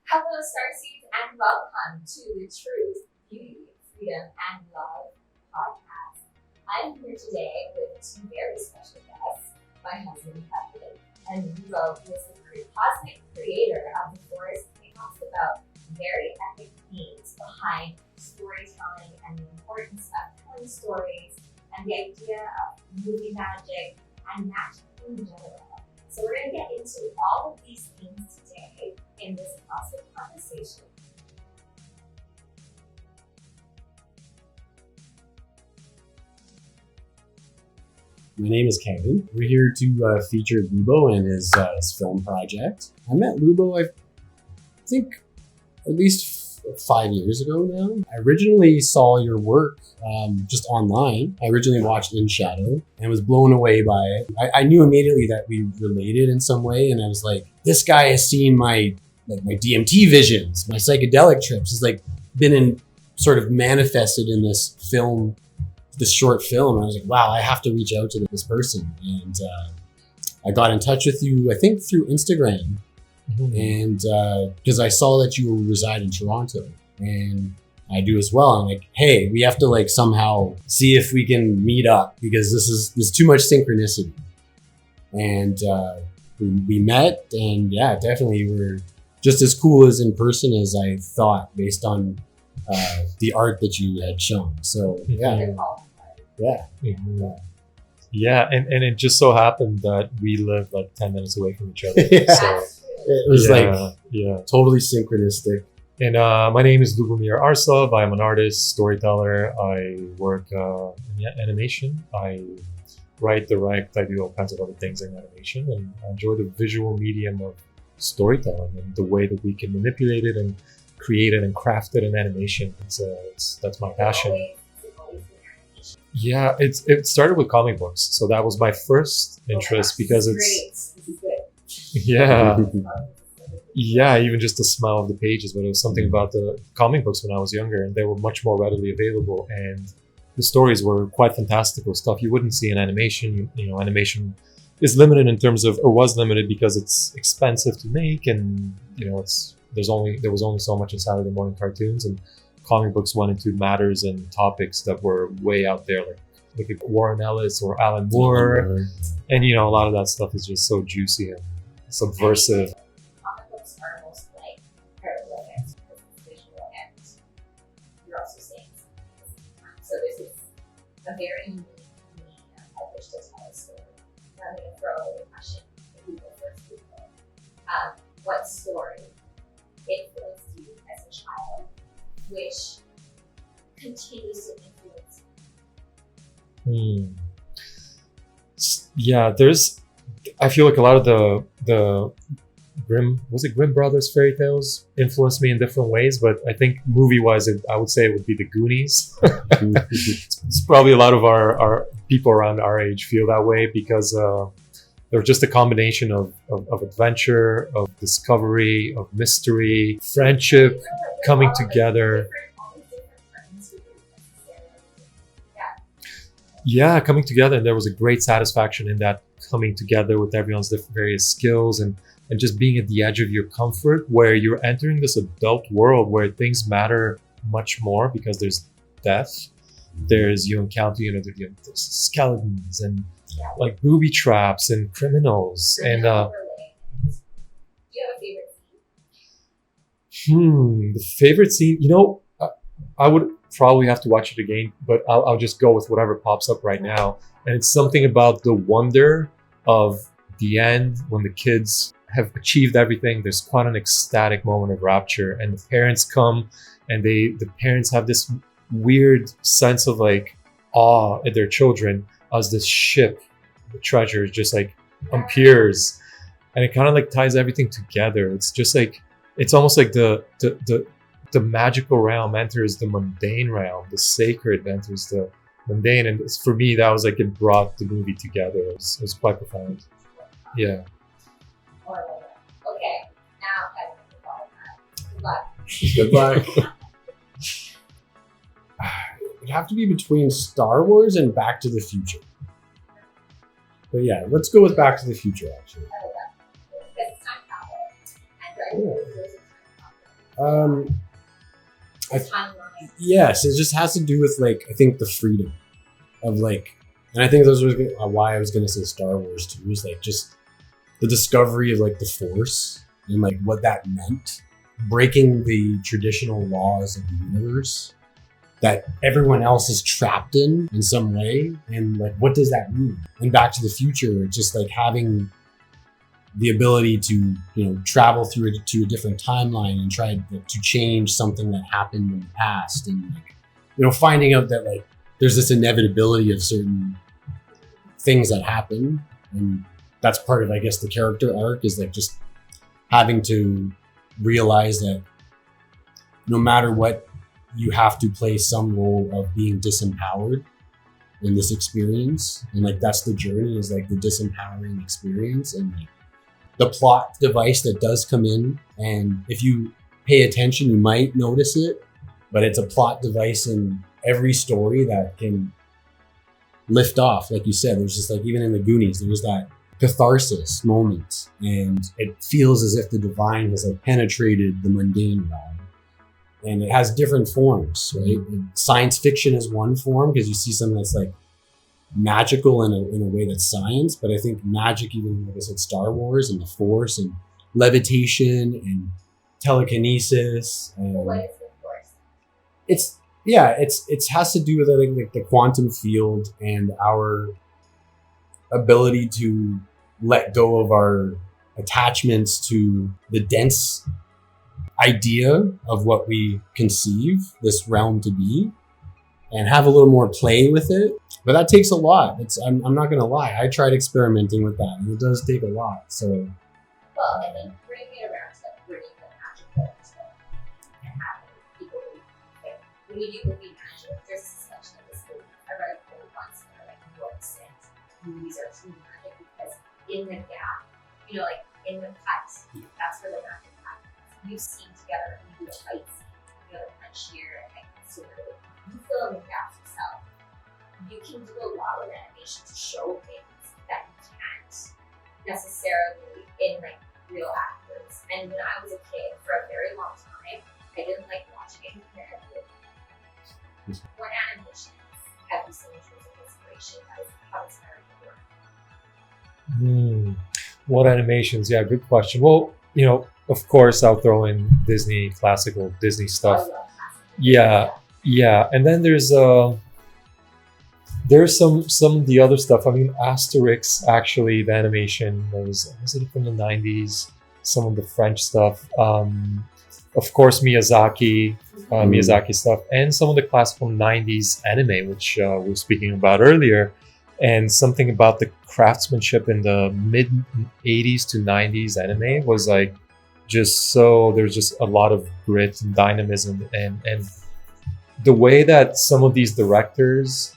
Hello, Starseeds, and welcome to the Truth, Beauty, Freedom, and Love podcast. I'm here today with two very special guests, my husband Kevin, and Lubo, who is the cosmic creator of the forest, and talks about very epic themes behind storytelling and the importance of telling stories and the idea of movie magic and magic in general. So we're going to get into all of these things today in this awesome conversation. My name is Kevin. We're here to feature Lubo and his film project. I met Lubo, I think, at least 5 years ago now. I originally saw your work just online. I originally watched In Shadow and was blown away by it. I knew immediately that we related in some way, and I was like, this guy has seen my DMT visions, my psychedelic trips. Has been sort of manifested in this film, this short film. And I was like, wow, I have to reach out to this person. And I got in touch with you, I think through Instagram. And because I saw that you reside in Toronto, and I do as well. I'm like, hey, we have to somehow see if we can meet up, because there's too much synchronicity. And we met, and yeah, definitely we're just as cool as in person as I thought, based on the art that you had shown. So yeah. Yeah, and it just so happened that we live 10 minutes away from each other. Yeah. So it was totally synchronistic. And my name is Lubo Arsov. I'm an artist, storyteller. I work in animation. I write, direct. I do all kinds of other things in animation, and I enjoy the visual medium of storytelling and the way that we can manipulate it and create it and craft it in animation. That's my passion. Yeah, it started with comic books, so that was my first interest because it's even just the smell of the pages. But it was something about the comic books when I was younger, and they were much more readily available, and the stories were quite fantastical stuff you wouldn't see in animation. Animation is limited in terms of, or was limited because it's expensive to make, and there was only so much in Saturday morning cartoons, and comic books went into matters and topics that were way out there, like Warren Ellis or Alan Moore, and a lot of that stuff is just so juicy and subversive. Comic books are most like hieroglyphics because it's visual, and you're also saying something. So this is a very unique medium by which to tell a story. I'm going to throw a question to people first. What story influenced you as a child, which continues to influence you? Yeah, I feel like a lot of the Grimm Brothers fairy tales influenced me in different ways, but I think movie-wise, I would say it would be The Goonies. It's probably a lot of our people around our age feel that way, because they're just a combination of adventure, of discovery, of mystery, friendship, coming together. Yeah, coming together, and there was a great satisfaction in that coming together with everyone's various skills and just being at the edge of your comfort, where you're entering this adult world where things matter much more because there's death. There's, you encounter, there's skeletons and booby traps and criminals. And do you have a favorite scene? The favorite scene, I would probably have to watch it again, but I'll just go with whatever pops up right now. And it's something about the wonder of the end when the kids have achieved everything. There's quite an ecstatic moment of rapture, and the parents come, and the parents have this weird sense of awe at their children as this ship, the treasure, just appears, and it kind of ties everything together. It's just it's almost like the magical realm enters the mundane realm, the sacred enters the mundane, and for me that was it brought the movie together. It was quite profound. Yeah. Okay, now good luck. Good luck. It'd have to be between Star Wars and Back to the Future. But yeah, let's go with Back to the Future, actually. It's time travel. And I, Timeline. yes, it just has to do with like I think the freedom of like, and I think those were why I was gonna say Star Wars too. Is like just the discovery of like the Force and like what that meant, breaking the traditional laws of the universe that everyone else is trapped in some way, and like what does that mean? And Back to the Future, just like having the ability to travel through it to a different timeline and try to change something that happened in the past, and like finding out that like there's this inevitability of certain things that happen, and that's part of I guess the character arc is like just having to realize that no matter what, you have to play some role of being disempowered in this experience, and like that's the journey, is like the disempowering experience, and like the plot device that does come in, and if you pay attention you might notice it, but it's a plot device in every story that can lift off. Like you said, there's just like even in the Goonies there was that catharsis moment, and it feels as if the divine has like penetrated the mundane realm, and it has different forms, right? And science fiction is one form because you see something that's like magical in a way that's science, but I think magic, even like I said, Star Wars and the Force and levitation and telekinesis, and What is the Force? it has to do with I think like the quantum field and our ability to let go of our attachments to the dense idea of what we conceive this realm to be, and have a little more play with it. But that takes a lot. I'm not gonna lie, I tried experimenting with that and it does take a lot. So Well, I think bringing it around to like bringing the magical into it and having people like when you do movie magic, there's this assumption of this movie. I read a quote once and they're like, what extent movies are true magic, because in the gap, like in the cut, that's where the magic happens. You scene together and you do a fight scene, a punch here and like sort of you fill in the gaps yourself. You can do a lot of animation to show things that you can't necessarily in like real actors. And when I was a kid, for a very long time, I didn't like watching animated. What animations have you seen in terms of inspiration that have inspired your work? What animations? Yeah, good question. Well, of course, I'll throw in Disney, classical Disney stuff. Yeah, and then there's some of the other stuff. I mean, Asterix, actually, the animation was it from the 90s? Some of the French stuff. Of course, Miyazaki stuff, and some of the classical 90s anime, which we were speaking about earlier, and something about the craftsmanship in the mid 80s to 90s anime was like just so, there's just a lot of grit and dynamism, and the way that some of these directors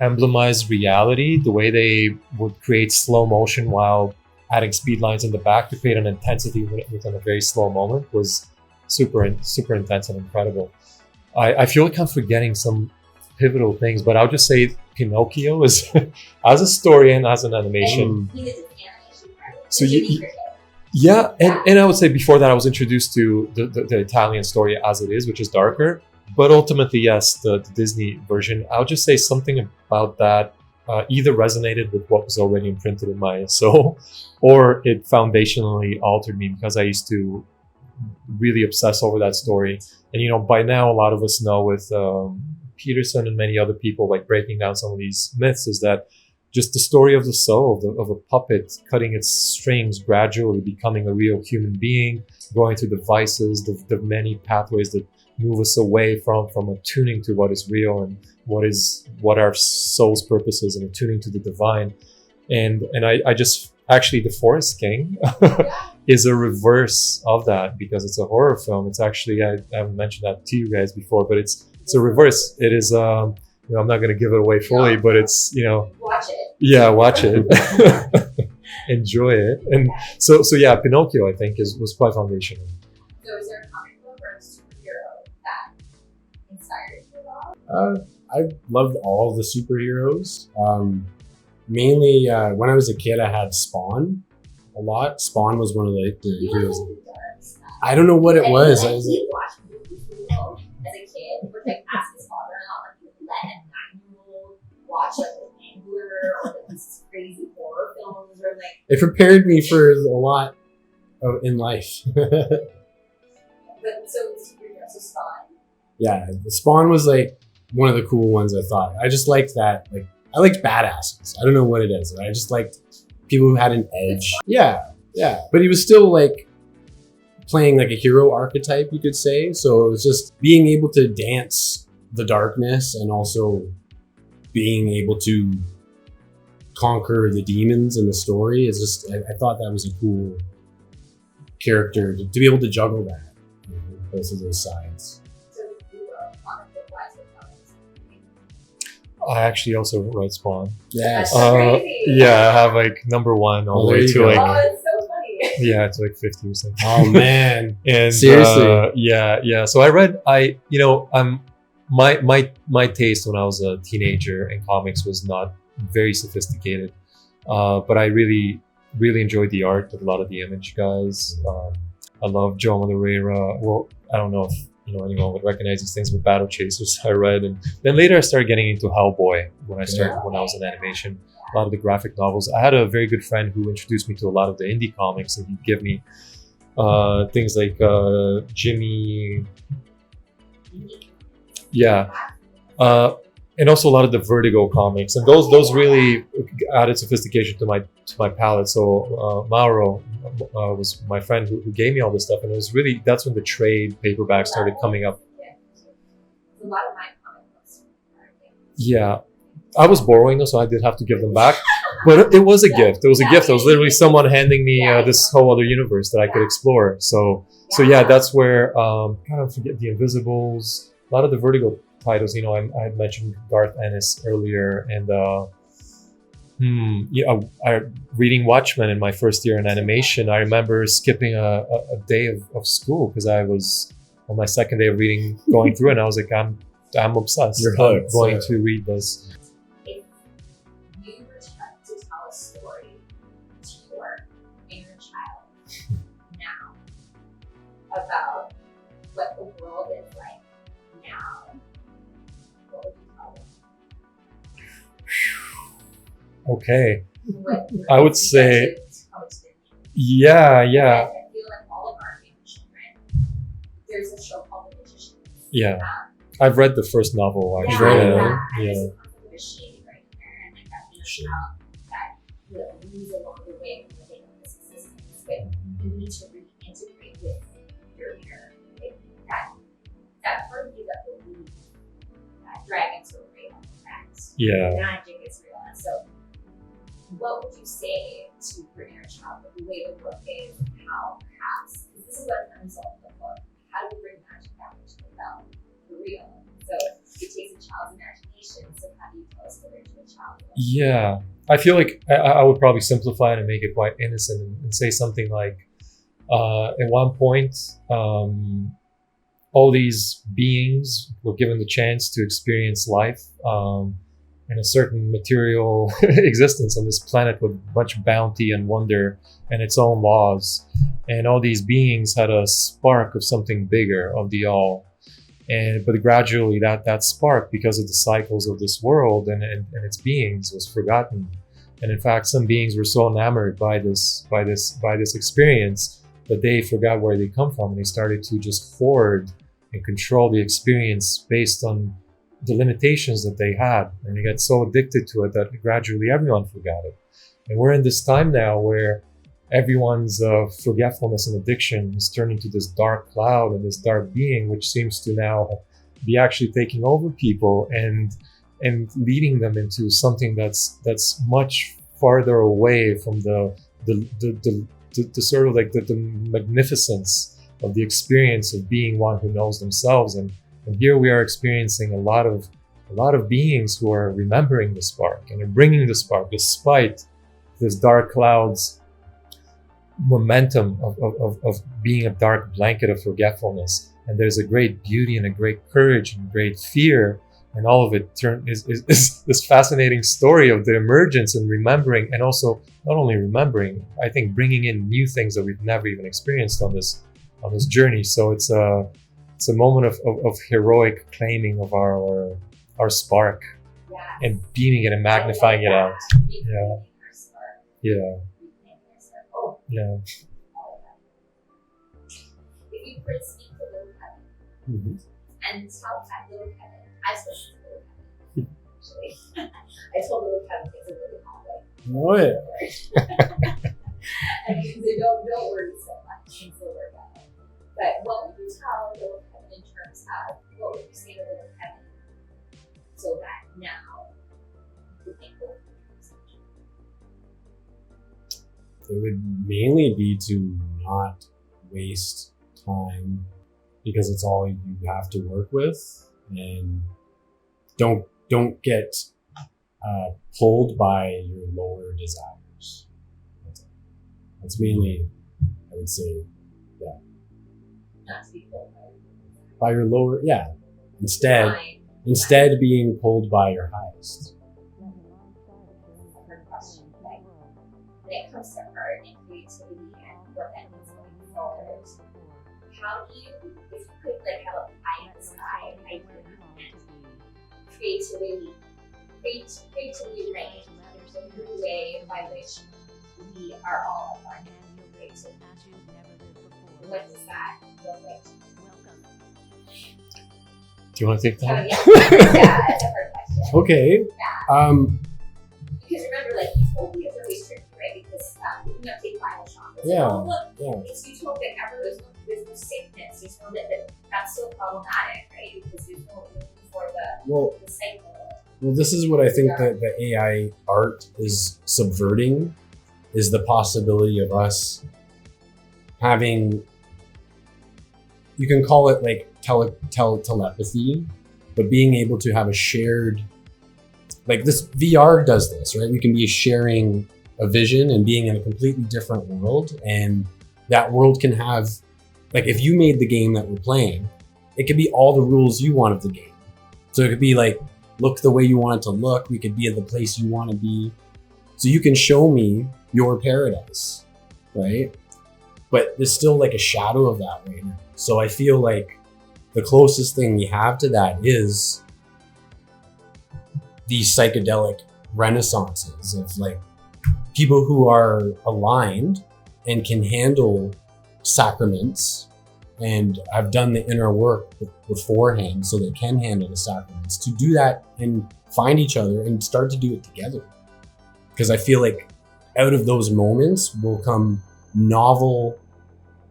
emblemize reality, the way they would create slow motion while adding speed lines in the back to create an intensity within a very slow moment was super intense and incredible. I feel like I'm forgetting some pivotal things, but I'll just say Pinocchio is as a story and as an animation. So yeah, and I would say before that I was introduced to the Italian story as it is, which is darker. But ultimately, yes, the Disney version, I'll just say something about that either resonated with what was already imprinted in my soul, or it foundationally altered me, because I used to really obsess over that story. And, by now, a lot of us know with Peterson and many other people, like breaking down some of these myths, is that just the story of the soul, of a puppet cutting its strings, gradually becoming a real human being, going through the vices, the many pathways that move us away from attuning to what is real and what our soul's purpose is, and attuning to the divine. And I just actually, The Forest King is a reverse of that, because it's a horror film. It's actually, I haven't mentioned that to you guys before, but it's a reverse. It is I'm not going to give it away fully, but it's watch it. Yeah, watch it. Enjoy it. And so yeah, Pinocchio I think was quite foundational. So is there a comic book or a superhero that inspired you at all? I loved all of the superheroes. Mainly when I was a kid, I had Spawn a lot. Spawn was one of the heroes. I don't know what it was. I Like, was he watched movies, you know, as a kid. He would like ask his father-in-law, like, he would let a 9-year-old watch like The Angler or like these crazy horror films or like. it prepared me for a lot in life. But so you're also Spawn. Yeah, the Spawn was like one of the cool ones. I thought I just liked that. Like I liked badasses. I don't know what it is. I just liked people who had an edge. Yeah, yeah. But he was still like playing like a hero archetype, you could say. So it was just being able to dance the darkness and also being able to conquer the demons in the story. Is just I thought that was a cool character to be able to juggle that, you know, both of those sides. So you were comic book wise with comics. I actually also write Spawn. Yes. That's crazy. Yeah, I have like number 1 all Oh, the there way you to go. like Oh, it's so funny. yeah, it's like 50 or something. Oh man. And Seriously? yeah. So my taste when I was a teenager in comics was not very sophisticated, but I really enjoyed the art of a lot of the Image guys. I love Joe Madureira. Well, I don't know if anyone would recognize these things, but Battle Chasers I read, and then later I started getting into Hellboy when I was in animation. A lot of the graphic novels. I had a very good friend who introduced me to a lot of the indie comics, and he'd give me things like Jimmy, yeah, and also a lot of the Vertigo comics, and those really added sophistication to my palette. So Mauro was my friend who gave me all this stuff, and it was really that's when the trade paperback started coming up. Yeah. A lot of my comic books. Yeah, I was borrowing them, so I did have to give them back. But it was a gift. It was a gift. It was literally someone handing me this whole other universe that I could explore. So yeah, that's where kind of forget the Invisibles, a lot of the Vertigo titles. You know, I had mentioned Garth Ennis earlier, and I reading Watchmen in my first year in animation. I remember skipping a day of school because I was on my second day of reading, going through it, and I was like, I'm obsessed. You're I'm hooked, going yeah. to read this. If you were to tell a story to your inner child now about what the world is like now, what would you tell them? Okay. What I would say- how it's been. Yeah. And I feel like all of our favorite children, there's a show called The Magicians. Yeah. I've read the first novel Yeah, actually. Yeah. I Yeah. just concept of a shade right here, and like that inner child that will lose along the way from living in this existence. But you need to reintegrate with your inner, like that part of you that believes that dragons are real, that Yeah. magic is real. And so, what would you say to your inner child, the way the book is, and how perhaps, because this is what comes off the book, how do we bring magic back into the realm, the real? So it takes a child's imagination, so how do you tell a story to a child? Yeah. I feel like I would probably simplify it and make it quite innocent and say something like, at one point, all these beings were given the chance to experience life in a certain material existence on this planet with much bounty and wonder and its own laws. And all these beings had a spark of something bigger, of the all. But gradually that spark, because of the cycles of this world and its beings, was forgotten. And in fact, some beings were so enamored by this experience that they forgot where they come from, and they started to just hoard and control the experience based on the limitations that they had. And they got so addicted to it that gradually everyone forgot it. And we're in this time now where everyone's forgetfulness and addiction is turning to this dark cloud and this dark being, which seems to now be actually taking over people and leading them into something that's much farther away from the sort of like the magnificence of the experience of being one who knows themselves. And here we are experiencing a lot of beings who are remembering the spark and are bringing the spark despite this dark cloud's momentum of being a dark blanket of forgetfulness. And there's a great beauty and a great courage and great fear, and all of it is this fascinating story of the emergence and remembering, and also not only remembering, I think bringing in new things that we've never even experienced on this on this journey. So it's a moment of heroic claiming of our spark Yeah. and beaming it and magnifying it out. Yeah. Yeah, Oh, yeah. if you could speak to little Kevin Mhm. and tell that little Kevin, I spoke to little Kevin actually. I told little Kevin things are really hallway. Oh yeah. And they don't worry so much, things will work out. But what would you tell little Kevin in terms of what would you say to little Kevin so that now you think It would mainly be to not waste time because it's all you have to work with, and don't get pulled by your lower desires. That's mainly, I would say, not to be pulled by your lower, yeah. Instead being pulled by your highest. Her question, like, when it comes to art and creativity and what that means going forward, how do you, if you could like have a pie in the sky idea and creativity range, there's a new way by which we are all aligned with creativity. What does that look like? Do you want to take that? Yeah, that's a hard question. Okay. Because remember, like you told me, it's really tricky, right? Because you have to take final shots. Yeah. Oh, look, Yeah. it's utopic. There's no sickness. There's no that's so problematic, right? Because there's no room for the cycle. Well, this is what I think that the AI art is subverting, is the possibility of us having, you can call it like telepathy, but being able to have a shared, like this VR does this, right? We can be sharing a vision and being in a completely different world, and that world can have, like if you made the game that we're playing, it could be all the rules you want of the game. So it could be like, look the way you want it to look. We could be at the place you want to be. So you can show me your paradise, right? But there's still like a shadow of that right now. So I feel like the closest thing we have to that is these psychedelic renaissances of like people who are aligned and can handle sacraments and have done the inner work beforehand so they can handle the sacraments, to do that and find each other and start to do it together. Because I feel like out of those moments will come novel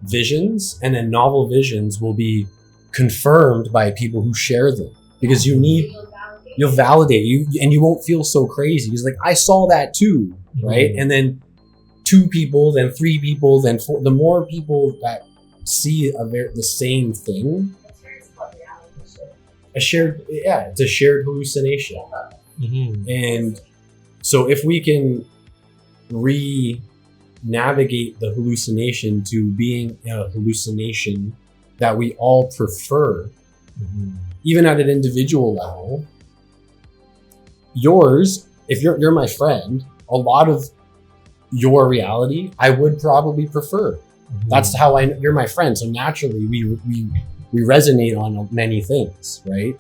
visions, and then novel visions will be confirmed by people who share them, because you'll validate you, and you won't feel so crazy. It's like, I saw that too, right? And then 2 people, then 3 people, then 4. The more people that see the same thing, it's a shared hallucination. And so if we can navigate the hallucination to being a hallucination that we all prefer, even at an individual level, yours, if you're my friend, a lot of your reality I would probably prefer. That's how you're my friend. So naturally we resonate on many things, right?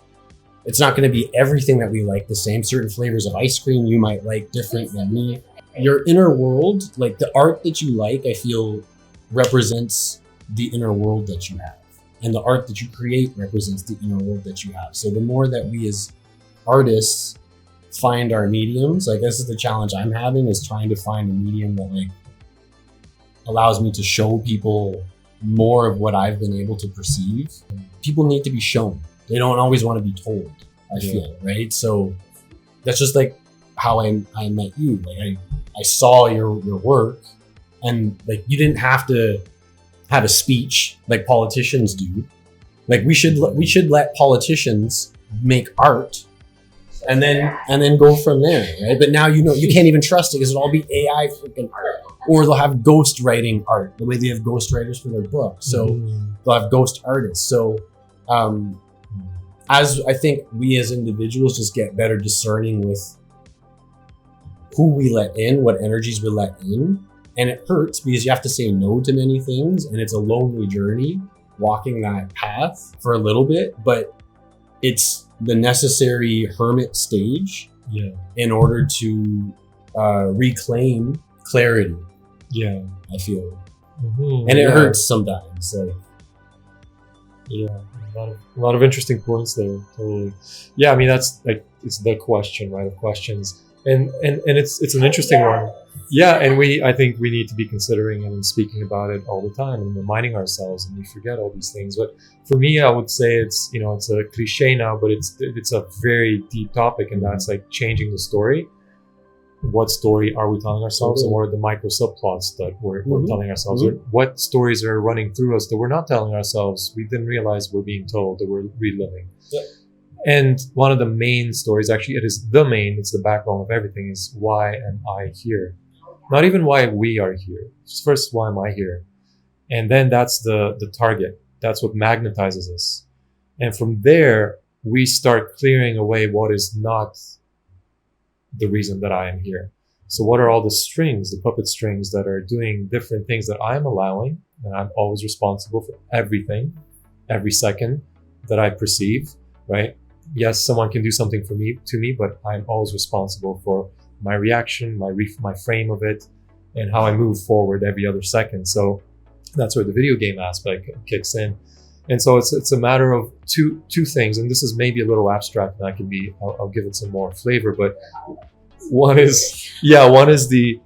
It's not going to be everything that we like the same. Certain flavors of ice cream you might like different than me. Your inner world, like the art that you like, I feel represents the inner world that you have. And the art that you create represents the inner world that you have. So the more that we as artists find our mediums, I guess is the challenge I'm having, is trying to find a medium that like allows me to show people more of what I've been able to perceive. People need to be shown. They don't always want to be told, I feel, right? So that's just like how I met you. Like I saw your work, and like you didn't have to have a speech like politicians do. Like we should let politicians make art and then go from there, right? But now you can't even trust it because it'll all be AI freaking art. Or they'll have ghost writing art, the way they have ghost writers for their book. So they'll have ghost artists. So as I think we as individuals just get better discerning with who we let in, what energies we let in, And it hurts because you have to say no to many things, and it's a lonely journey walking that path for a little bit, but it's the necessary hermit stage in order to reclaim clarity. Yeah. I feel. Mm-hmm. And it hurts sometimes. Like, yeah, a lot of interesting points there. Totally. Yeah, I mean that's like it's the question, right? Of questions, and it's an interesting one. Yeah, and I think we need to be considering and speaking about it all the time and reminding ourselves, and we forget all these things. But for me, I would say it's it's a cliche now, but it's a very deep topic, and that's like changing the story. What story are we telling ourselves, and what are the micro subplots that we're telling ourselves? Or what stories are running through us that we're not telling ourselves? We didn't realize we're being told, that we're reliving. Yeah. And one of the main stories, actually, it's the backbone of everything, is why am I here? Not even why we are here. First, why am I here? And then that's the target. That's what magnetizes us. And from there, we start clearing away what is not the reason that I am here. So what are all the strings, the puppet strings that are doing different things that I'm allowing, and I'm always responsible for everything, every second that I perceive, right? Yes, someone can do something to me, but I'm always responsible for my reaction, my frame of it, and how I move forward every other second. So that's where the video game aspect kicks in. And so it's a matter of two things, and this is maybe a little abstract, and I'll give it some more flavor. But one is the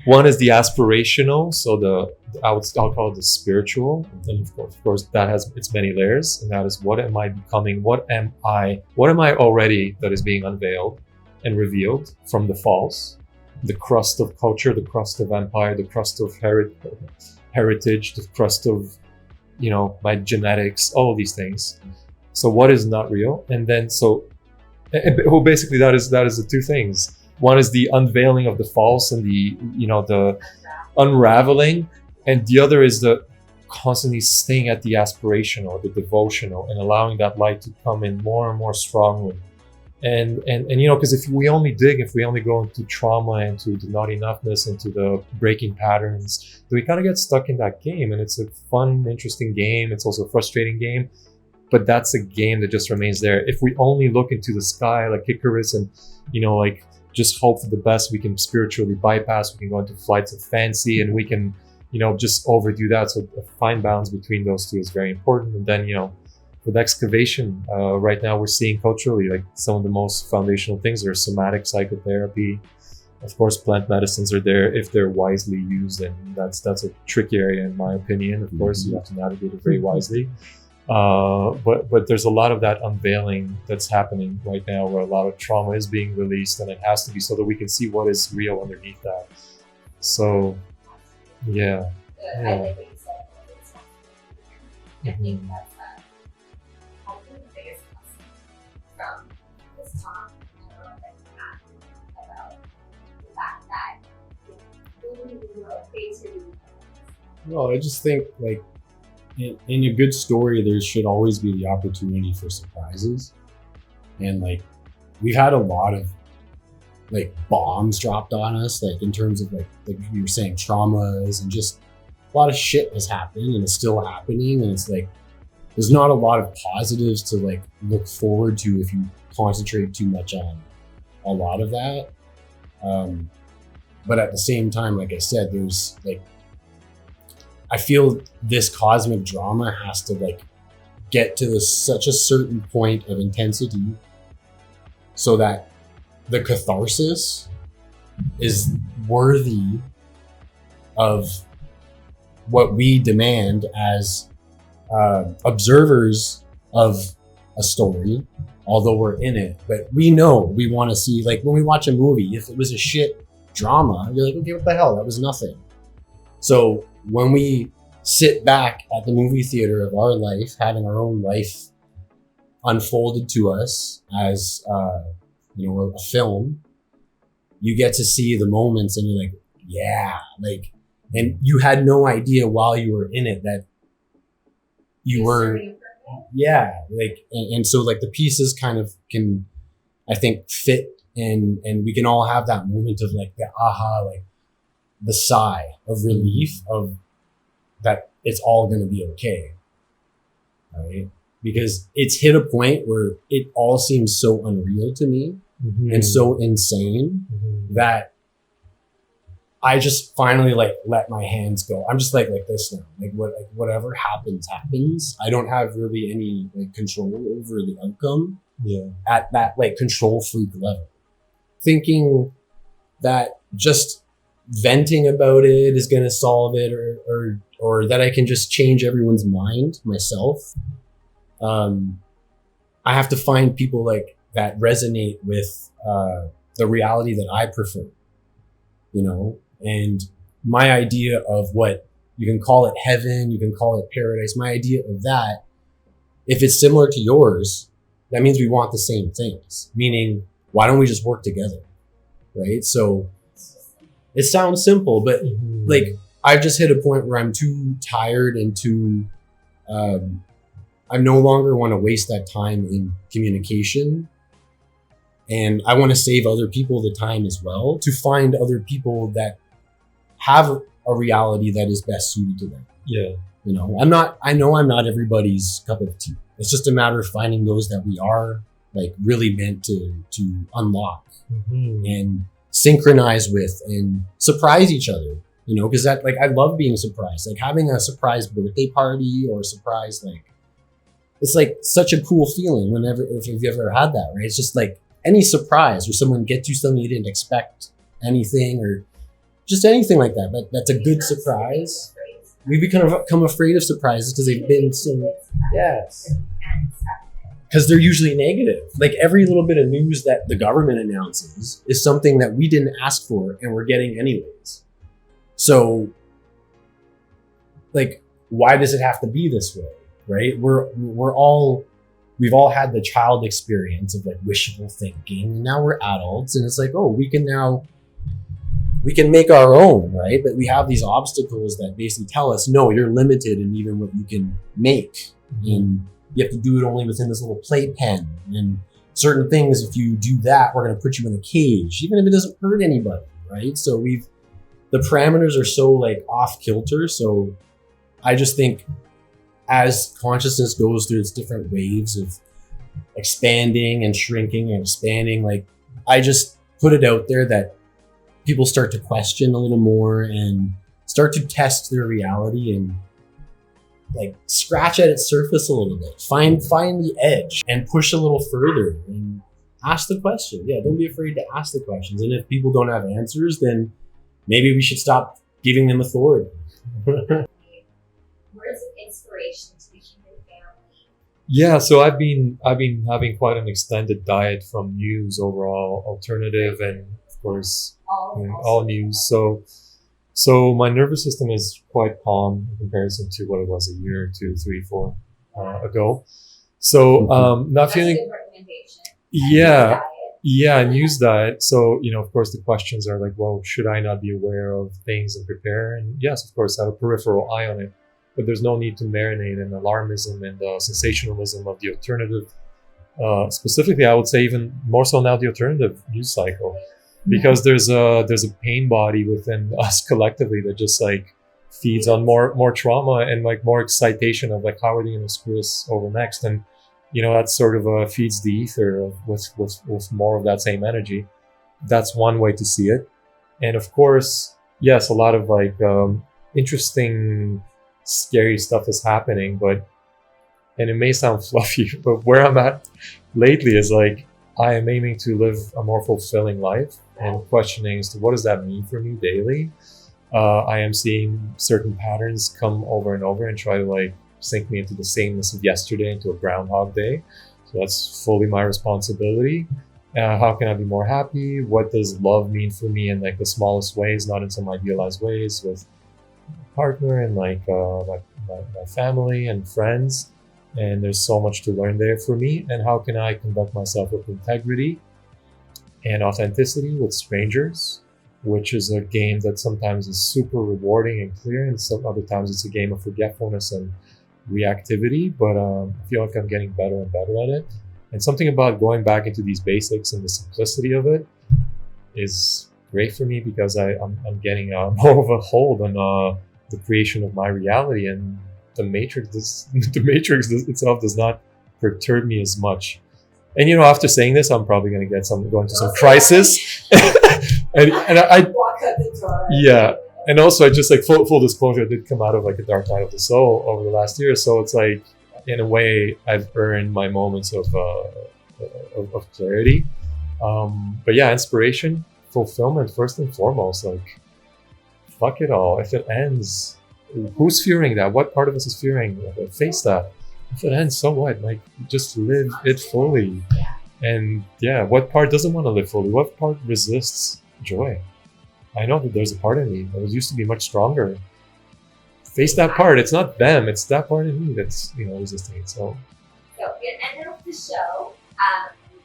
aspirational, so I'll call it the spiritual, and of course that has its many layers, and that is what am I becoming? What am I already that is being unveiled and revealed from the false, the crust of culture, the crust of empire, the crust of heritage, the crust of my genetics, all of these things. So what is not real? And then basically that is the two things. One is the unveiling of the false and the unraveling, and the other is the constantly staying at the aspirational, the devotional, and allowing that light to come in more and more strongly. And because if we only go into trauma, into the not enoughness, into the breaking patterns, then we kind of get stuck in that game. And it's a fun, interesting game. It's also a frustrating game, but that's a game that just remains there. If we only look into the sky like Icarus and just hope for the best, we can spiritually bypass. We can go into flights of fancy, and we can just overdo that. So a fine balance between those two is very important. And then with excavation, right now we're seeing culturally like some of the most foundational things are somatic psychotherapy. Of course, plant medicines are there if they're wisely used, and that's a tricky area in my opinion. Of course, you have to navigate it very wisely. But there's a lot of that unveiling that's happening right now, where a lot of trauma is being released, and it has to be so that we can see what is real underneath that. So, yeah. I like what you said. I think that's probably the biggest lesson from this talk that we had about the fact that we were creativity. No, I just think like in a good story, there should always be the opportunity for surprises. And like we've had a lot of like bombs dropped on us, like in terms of like you were saying, traumas, and just a lot of shit has happened and it's still happening. And it's like there's not a lot of positives to like look forward to if you concentrate too much on a lot of that. But at the same time, like I said, there's like I feel this cosmic drama has to like get to such a certain point of intensity so that the catharsis is worthy of what we demand as observers of a story, although we're in it. But we know we want to see, like when we watch a movie, if it was a shit drama, you're like, okay, what the hell? That was nothing. So when we sit back at the movie theater of our life, having our own life unfolded to us as a film, you get to see the moments and you're like, yeah, like, and you had no idea while you were in it that you were, yeah, like, and so like the pieces kind of can, I think, fit and we can all have that moment of like the aha, like, the sigh of relief of that it's all going to be okay, right? Because it's hit a point where it all seems so unreal to me and so insane that I just finally like let my hands go. I'm just like this now. Like whatever happens. I don't have really any like control over the outcome. Yeah. At that like control freak level. Thinking that just venting about it is gonna solve it or that I can just change everyone's mind myself. I have to find people like that resonate with the reality that I prefer, you know? And my idea of what you can call it heaven, you can call it paradise, my idea of that, if it's similar to yours, that means we want the same things. Meaning, why don't we just work together? Right? So it sounds simple, but like I've just hit a point where I'm too tired and too, I no longer want to waste that time in communication. And I want to save other people the time as well to find other people that have a reality that is best suited to them. Yeah. You know, I know I'm not everybody's cup of tea. It's just a matter of finding those that we are like really meant to unlock and synchronize with and surprise each other, you know, because that like, I love being surprised, like having a surprise birthday party or a surprise, like it's like such a cool feeling whenever, if you've ever had that, right? It's just like any surprise or someone gets you something you didn't expect, anything or just anything like that. But that's a good surprise. We become afraid of surprises because they've been so, yes. Because they're usually negative. Like every little bit of news that the government announces is something that we didn't ask for and we're getting anyways. So like, why does it have to be this way? Right? We've all had the child experience of like wishful thinking. And now we're adults and it's like, oh, we can make our own, right? But we have these obstacles that basically tell us, no, you're limited in even what you can make. And you have to do it only within this little playpen. And certain things, if you do that, we're going to put you in a cage, even if it doesn't hurt anybody, right? So the parameters are so like off kilter. So I just think as consciousness goes through its different waves of expanding and shrinking and expanding, like I just put it out there that people start to question a little more and start to test their reality and like scratch at its surface a little bit, find the edge and push a little further and ask the question. Yeah, don't be afraid to ask the questions. And if people don't have answers, then maybe we should stop giving them authority. Words of inspiration to the human family. Yeah, so I've been having quite an extended diet from news overall, alternative, and of course all news. So my nervous system is quite calm in comparison to what it was a year, 2, 3, 4 ago. So not feeling. Yeah, news diet. So, you know, of course, the questions are like, well, should I not be aware of things and prepare? And yes, of course, have a peripheral eye on it. But there's no need to marinate in alarmism and sensationalism of the alternative. Specifically, I would say even more so now the alternative news cycle. Because there's a pain body within us collectively that just like feeds on more trauma and like more excitation of like, how are they going to screw us over next? And you know, that sort of feeds the ether with more of that same energy. That's one way to see it. And of course, yes, a lot of like interesting, scary stuff is happening, and it may sound fluffy, but where I'm at lately is like, I am aiming to live a more fulfilling life and questioning as to what does that mean for me daily. I am seeing certain patterns come over and over and try to like sink me into the sameness of yesterday, into a Groundhog Day. So that's fully my responsibility. How can I be more happy? What does love mean for me in like the smallest ways, not in some idealized ways, with my partner and like my family and friends? And there's so much to learn there for me. And how can I conduct myself with integrity and authenticity with strangers, which is a game that sometimes is super rewarding and clear, and some other times it's a game of forgetfulness and reactivity. But I feel like I'm getting better and better at it. And something about going back into these basics and the simplicity of it is great for me because I'm getting more of a hold on the creation of my reality, and the matrix itself does not perturb me as much. And after saying this, I'm probably going to go into some crisis. and I walk out the door. yeah. And also, I just like full disclosure, I did come out of like a dark night of the soul over the last year. So it's like, in a way, I've earned my moments of clarity. But yeah, inspiration, fulfillment, first and foremost. Like, fuck it all. If it ends, who's fearing that? What part of us is fearing? Face that. If it ends, so what? Like, just live it fully. And yeah, what part doesn't want to live fully? What part resists joy? I know that there's a part in me that used to be much stronger. Face that part. It's not them. It's that part in me that's resisting it. So at the end of the show,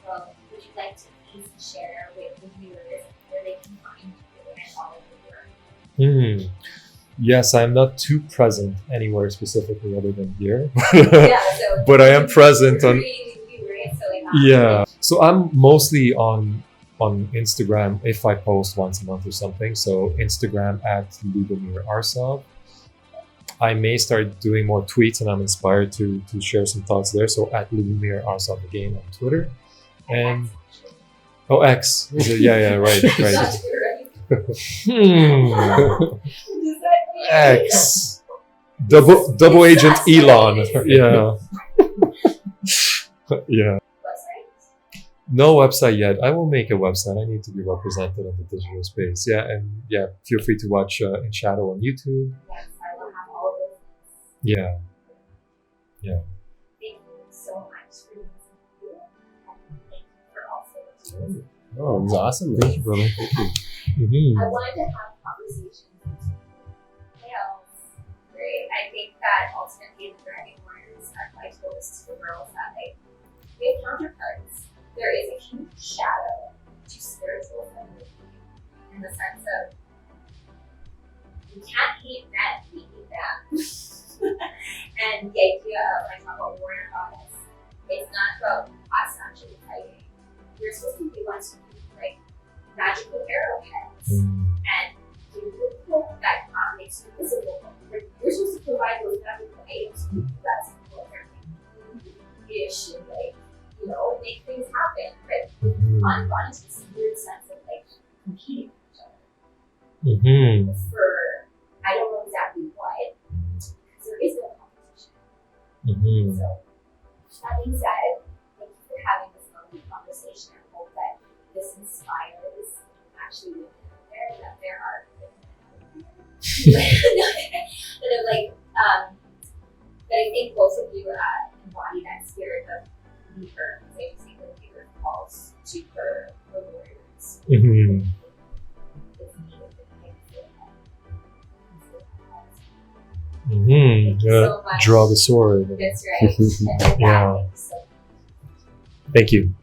would you like to please share with the viewers where they can find you and all of your work? Yes, I'm not too present anywhere specifically other than here. So but I am present on. Yeah. So I'm mostly on Instagram if I post once a month or something. So Instagram at Lubo. I may start doing more tweets, and I'm inspired to share some thoughts there. So at Lubo again on Twitter. And X. Yeah, right. X. Double agent Elon. Yeah. Yeah. No website yet. I will make a website. I need to be represented in the digital space. Yeah, and yeah, feel free to watch In Shadow on YouTube. Yes, I will have all of those. Yeah. Thank you so much for listening, and thank you for also doing this. Oh, it was awesome. Thank you, brother. Thank you. I wanted to have conversations with males. Great. I think that ultimately the Dragon Warriors are I told this to the girls that we have counterparts. There is a huge shadow to spiritual femininity in the sense of we can't hate men, we hate them. And the idea of I talk about warrior goddess, it's not about us actually fighting. We're supposed to be ones who like magical arrowheads and give you a cloak that makes you visible. Like, we're supposed to provide those magical items that's important. Ish and make things happen. But on is this weird sense of competing with each other. For I don't know exactly what, because there is no competition. So that being said, thank you for having this lovely conversation. I hope that this inspires actually women out there, that there are that I think both of you embody that spirit of deeper, say the deeper calls to her warriors. So draw the sword. That's right. Yeah. Thank you.